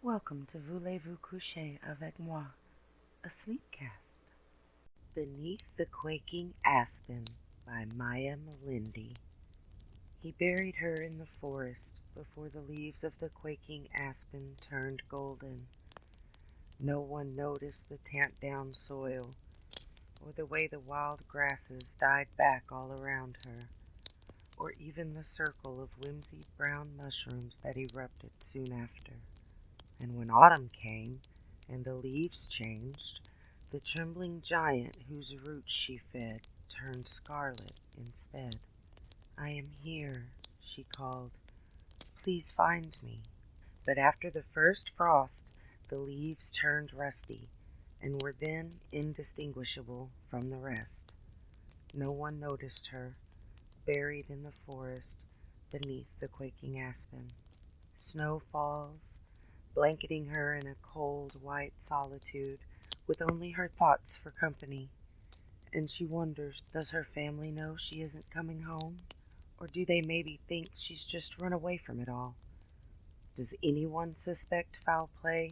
Welcome to Voulez-vous coucher avec moi, a sleepcast. Beneath the Quaking Aspen by Myia Melendy. He buried her in the forest before the leaves of the quaking aspen turned golden. No one noticed the tamped-down soil, or the way the wild grasses died back all around her, or even the circle of whimsy brown mushrooms that erupted soon after. And when autumn came, and the leaves changed, the trembling giant whose roots she fed turned scarlet instead. "I am here," she called. "Please find me." But after the first frost, the leaves turned rusty, and were then indistinguishable from the rest. No one noticed her, buried in the forest beneath the quaking aspen. Snow falls, blanketing her in a cold, white solitude, with only her thoughts for company. And she wonders, does her family know she isn't coming home? Or do they maybe think she's just run away from it all? Does anyone suspect foul play?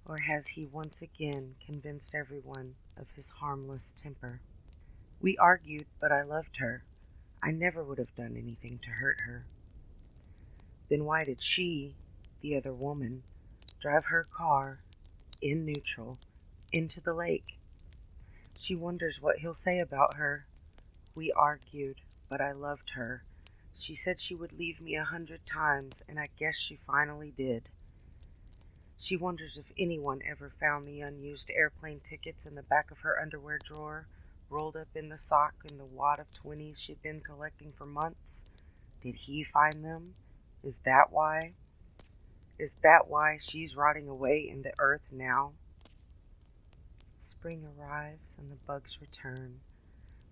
Or has he once again convinced everyone of his harmless temper? We argued, but I loved her. I never would have done anything to hurt her. Then why did she, the other woman, drive her car, in neutral, into the lake? She wonders what he'll say about her. We argued, but I loved her. She said she would leave me 100 times, and I guess she finally did. She wonders if anyone ever found the unused airplane tickets in the back of her underwear drawer, rolled up in the sock in the wad of 20s she'd been collecting for months. Did he find them? Is that why she's rotting away in the earth now? Spring arrives and the bugs return,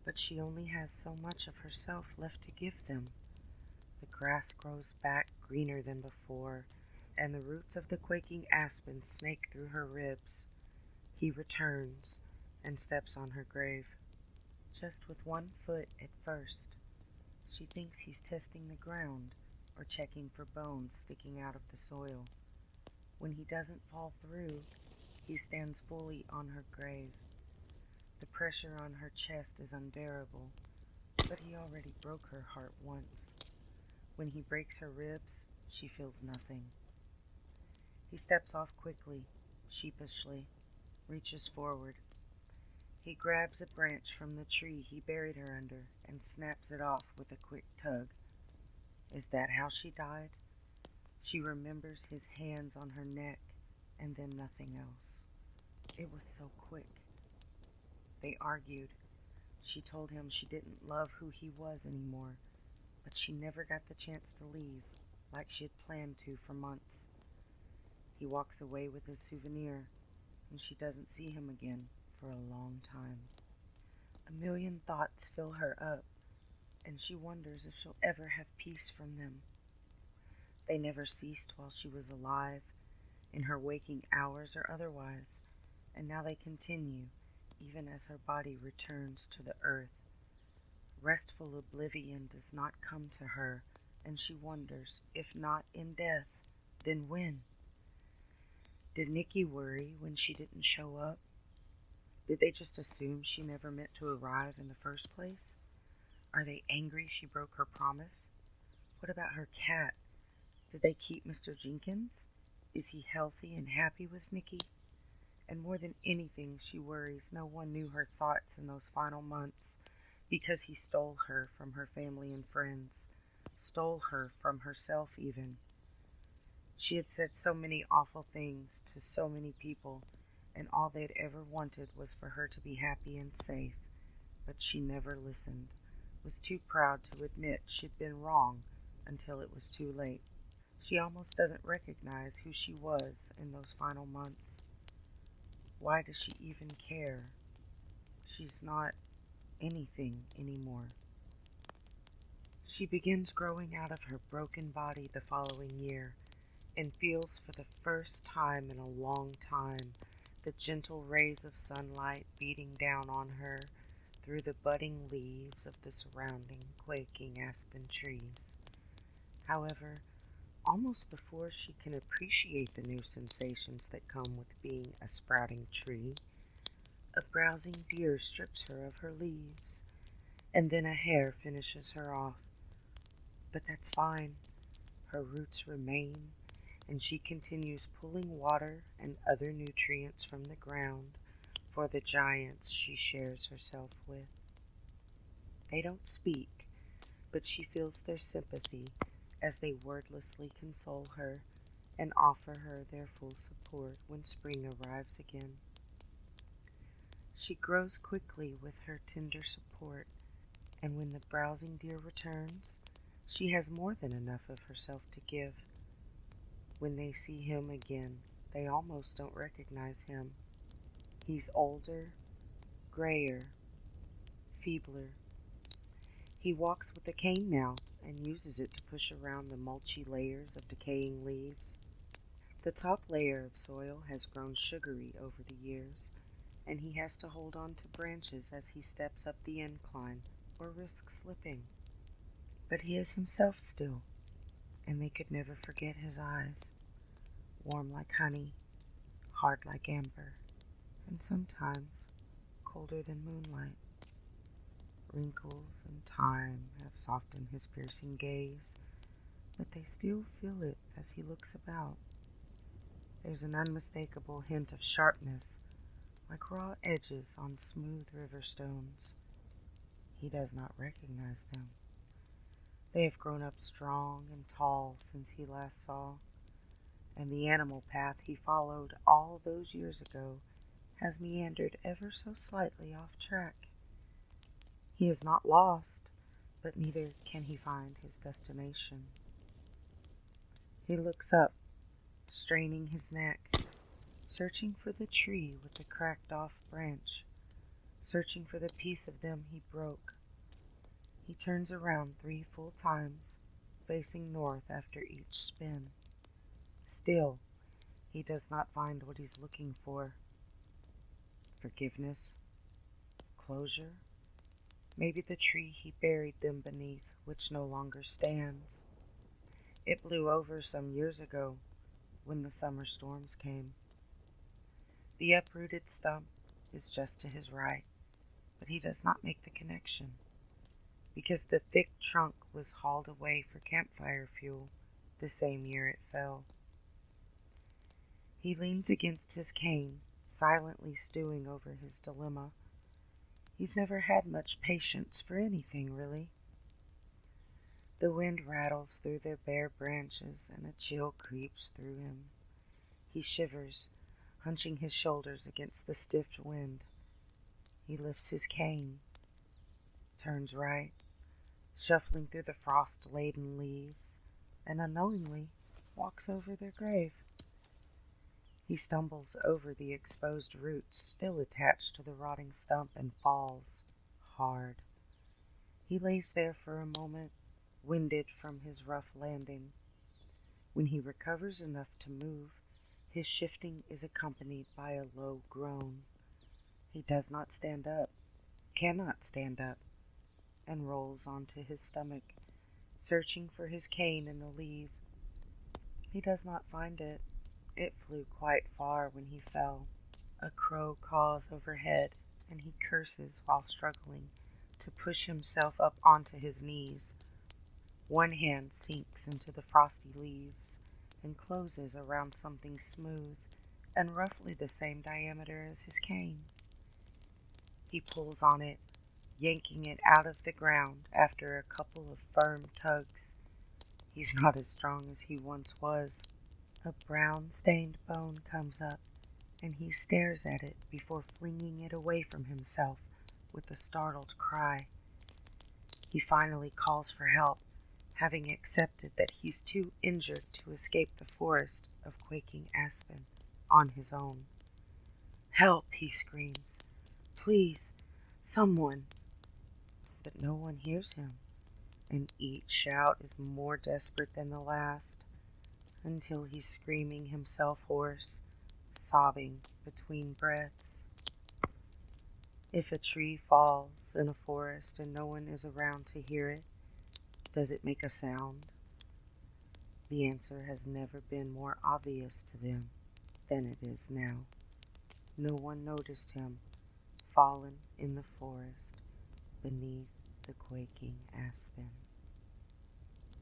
but she only has so much of herself left to give them. The grass grows back greener than before, and the roots of the quaking aspen snake through her ribs. He returns and steps on her grave, just with one foot at first. She thinks he's testing the ground or checking for bones sticking out of the soil. When he doesn't fall through, he stands fully on her grave. The pressure on her chest is unbearable, but he already broke her heart once. When he breaks her ribs, she feels nothing. He steps off quickly, sheepishly, reaches forward. He grabs a branch from the tree he buried her under and snaps it off with a quick tug. Is that how she died? She remembers his hands on her neck, and then nothing else. It was so quick. They argued. She told him she didn't love who he was anymore, but she never got the chance to leave, like she had planned to for months. He walks away with his souvenir, and she doesn't see him again for a long time. A million thoughts fill her up, and she wonders if she'll ever have peace from them. They never ceased while she was alive, in her waking hours or otherwise, and now they continue, even as her body returns to the earth. Restful oblivion does not come to her, and she wonders, if not in death, then when? Did Nikki worry when she didn't show up? Did they just assume she never meant to arrive in the first place? Are they angry she broke her promise? What about her cat? Did they keep Mr. Jenkins? Is he healthy and happy with Nikki? And more than anything, she worries no one knew her thoughts in those final months, because he stole her from her family and friends, stole her from herself even. She had said so many awful things to so many people, and all they'd ever wanted was for her to be happy and safe. But she never listened, was too proud to admit she'd been wrong until it was too late. She almost doesn't recognize who she was in those final months. Why does she even care? She's not anything anymore. She begins growing out of her broken body the following year, and feels for the first time in a long time the gentle rays of sunlight beating down on her through the budding leaves of the surrounding quaking aspen trees. However, almost before she can appreciate the new sensations that come with being a sprouting tree, a browsing deer strips her of her leaves, and then a hare finishes her off. But that's fine. Her roots remain, and she continues pulling water and other nutrients from the ground for the giants she shares herself with. They don't speak, but she feels their sympathy as they wordlessly console her and offer her their full support when spring arrives again. She grows quickly with her tender support, and when the browsing deer returns, she has more than enough of herself to give. When they see him again, they almost don't recognize him. He's older, grayer, feebler. He walks with a cane now and uses it to push around the mulchy layers of decaying leaves. The top layer of soil has grown sugary over the years, and he has to hold on to branches as he steps up the incline or risks slipping. But he is himself still, and they could never forget his eyes, warm like honey, hard like amber, and sometimes colder than moonlight. Wrinkles and time have softened his piercing gaze, but they still feel it as he looks about. There's an unmistakable hint of sharpness, like raw edges on smooth river stones. He does not recognize them. They have grown up strong and tall since he last saw, and the animal path he followed all those years ago has meandered ever so slightly off track. He is not lost, but neither can he find his destination. He looks up, straining his neck, searching for the tree with the cracked off branch, searching for the piece of them he broke. He turns around 3 full times, facing north after each spin. Still, he does not find what he's looking for. Forgiveness? Closure? Maybe the tree he buried them beneath, which no longer stands. It blew over some years ago, when the summer storms came. The uprooted stump is just to his right, but he does not make the connection, because the thick trunk was hauled away for campfire fuel the same year it fell. He leans against his cane, silently stewing over his dilemma. He's never had much patience for anything, really. The wind rattles through their bare branches, and a chill creeps through him. He shivers, hunching his shoulders against the stiff wind. He lifts his cane, turns right, shuffling through the frost-laden leaves, and unknowingly walks over their grave. He stumbles over the exposed roots still attached to the rotting stump and falls hard. He lays there for a moment, winded from his rough landing. When he recovers enough to move, his shifting is accompanied by a low groan. He does not stand up, cannot stand up, and rolls onto his stomach, searching for his cane in the leaves. He does not find it. It flew quite far when he fell. A crow caws overhead, and he curses while struggling to push himself up onto his knees. One hand sinks into the frosty leaves and closes around something smooth and roughly the same diameter as his cane. He pulls on it, yanking it out of the ground after a couple of firm tugs. He's not as strong as he once was. A brown-stained bone comes up, and he stares at it before flinging it away from himself with a startled cry. He finally calls for help, having accepted that he's too injured to escape the forest of quaking aspen on his own. "Help!" he screams. "Please, someone!" But no one hears him, and each shout is more desperate than the last, until he's screaming himself hoarse, sobbing between breaths. If a tree falls in a forest and no one is around to hear it, does it make a sound? The answer has never been more obvious to them than it is now. No one noticed him, fallen in the forest beneath the quaking aspen.